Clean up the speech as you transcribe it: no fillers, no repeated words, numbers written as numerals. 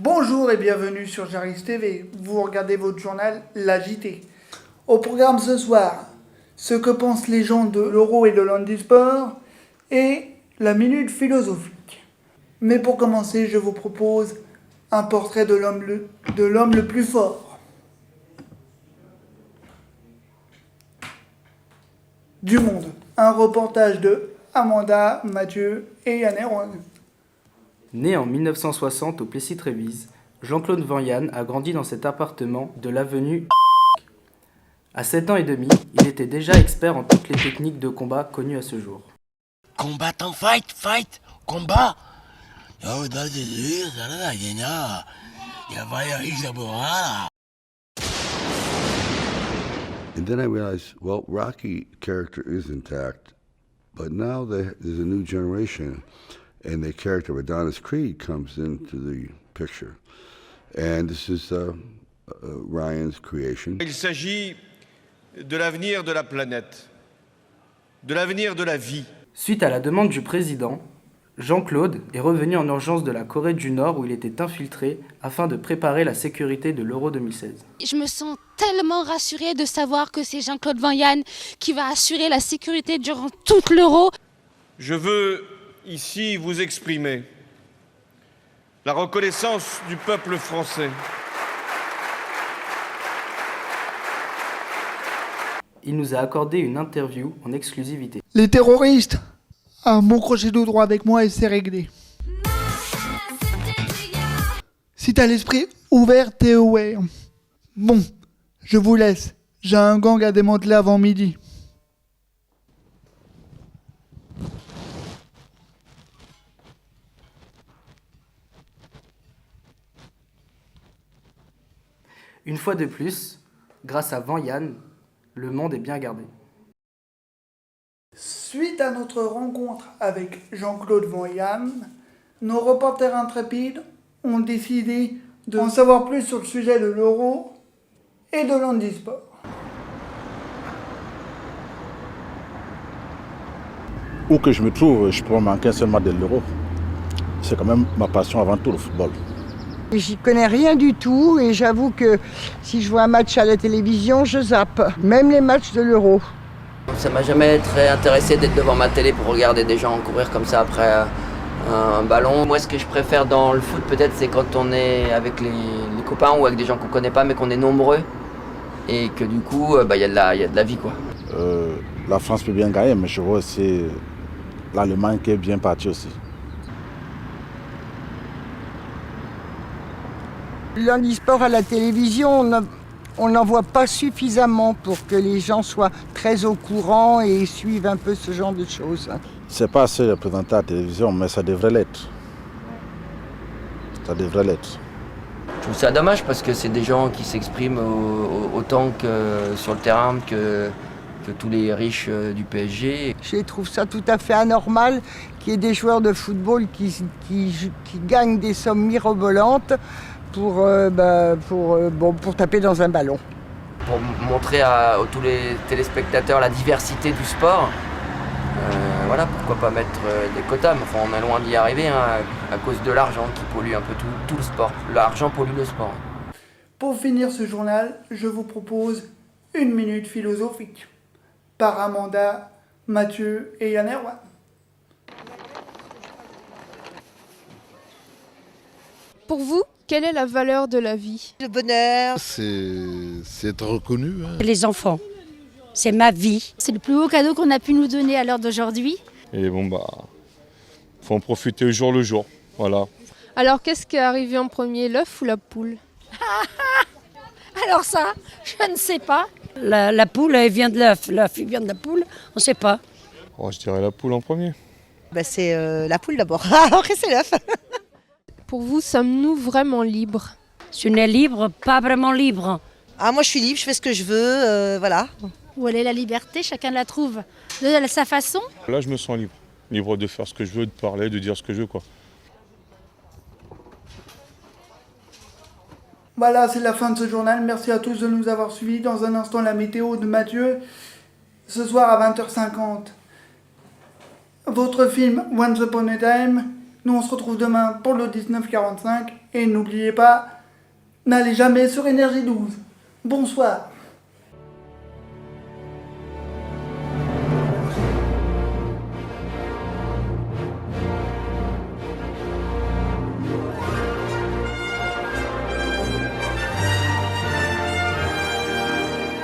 Bonjour et bienvenue sur Jaris TV. Vous regardez votre journal, La JT. Au programme ce soir, ce que pensent les gens de l'Euro et de l'handisport et la minute philosophique. Mais pour commencer, je vous propose un portrait de l'homme le plus fort du monde. Un reportage de Amanda, Mathieu et Yann Erwan. Né en 1960 au Plessis-Trévise, Jean-Claude Van Yanne a grandi dans cet appartement de l'avenue. À 7 ans et demi, il était déjà expert en toutes les techniques de combat connues à ce jour. Combattant, fight, combat. And then I realized, well, Rocky character is intact, but now there's a new generation, and the character of Adonis Creed comes into the picture. And this is Ryan's creation. Il s'agit de l'avenir de la planète, de l'avenir de la vie. Suite à la demande du président, Jean-Claude est revenu en urgence de la Corée du Nord où il était infiltré afin de préparer la sécurité de l'Euro 2016. Je me sens tellement rassurée de savoir que c'est Jean-Claude Van Yanne qui va assurer la sécurité durant toute l'Euro. Je veux ici vous exprimer la reconnaissance du peuple français. Il nous a accordé une interview en exclusivité. Les terroristes, un bon crochet de droit avec moi et c'est réglé. Si t'as l'esprit ouvert, t'es aware. Bon, je vous laisse. J'ai un gang à démanteler avant midi. Une fois de plus, grâce à Van Yanne, le monde est bien gardé. Suite à notre rencontre avec Jean-Claude Van Yanne, nos reporters intrépides ont décidé d'en savoir plus sur le sujet de l'Euro et de l'handisport. Où que je me trouve, je pourrais manquer un seul match de l'Euro. C'est quand même ma passion avant tout, le football. J'y connais rien du tout et j'avoue que si je vois un match à la télévision, je zappe. Même les matchs de l'Euro. Ça m'a jamais très intéressé d'être devant ma télé pour regarder des gens courir comme ça après un ballon. Moi, ce que je préfère dans le foot, peut-être, c'est quand on est avec les copains ou avec des gens qu'on connaît pas, mais qu'on est nombreux et que du coup, y a de la vie, quoi. La France peut bien gagner, mais je vois aussi l'Allemagne qui est bien partie aussi. L'handisport à la télévision, on n'en voit pas suffisamment pour que les gens soient très au courant et suivent un peu ce genre de choses. C'est pas assez représenté à la télévision, mais ça devrait l'être. Ça devrait l'être. Je trouve ça dommage parce que c'est des gens qui s'expriment autant que sur le terrain que tous les riches du PSG. Je trouve ça tout à fait anormal qu'il y ait des joueurs de football qui gagnent des sommes mirobolantes pour taper dans un ballon. Pour montrer à tous les téléspectateurs la diversité du sport, voilà, pourquoi pas mettre des quotas, mais enfin, on est loin d'y arriver à cause de l'argent qui pollue un peu tout le sport. L'argent pollue le sport. Pour finir ce journal, je vous propose une minute philosophique par Amanda, Mathieu et Yann Erwan. Pour vous, quelle est la valeur de la vie? Le bonheur. C'est être reconnu. Les enfants, c'est ma vie. C'est le plus beau cadeau qu'on a pu nous donner à l'heure d'aujourd'hui. Et faut en profiter au jour le jour, voilà. Alors qu'est-ce qui est arrivé en premier, l'œuf ou la poule? Alors ça, je ne sais pas. La poule, elle vient de l'œuf. L'œuf, il vient de la poule, on ne sait pas. Je dirais la poule en premier. C'est la poule d'abord, après c'est l'œuf. Pour vous, sommes-nous vraiment libres? Si on est libre, pas vraiment libre. Moi je suis libre, je fais ce que je veux, voilà. Où elle est la liberté, chacun la trouve de sa façon. Là, je me sens libre. Libre de faire ce que je veux, de parler, de dire ce que je veux, quoi. Voilà, c'est la fin de ce journal. Merci à tous de nous avoir suivis. Dans un instant, la météo de Mathieu. Ce soir à 20h50. Votre film Once Upon a Time Nous, on se retrouve demain pour le 1945. Et n'oubliez pas, n'allez jamais sur Énergie 12. Bonsoir.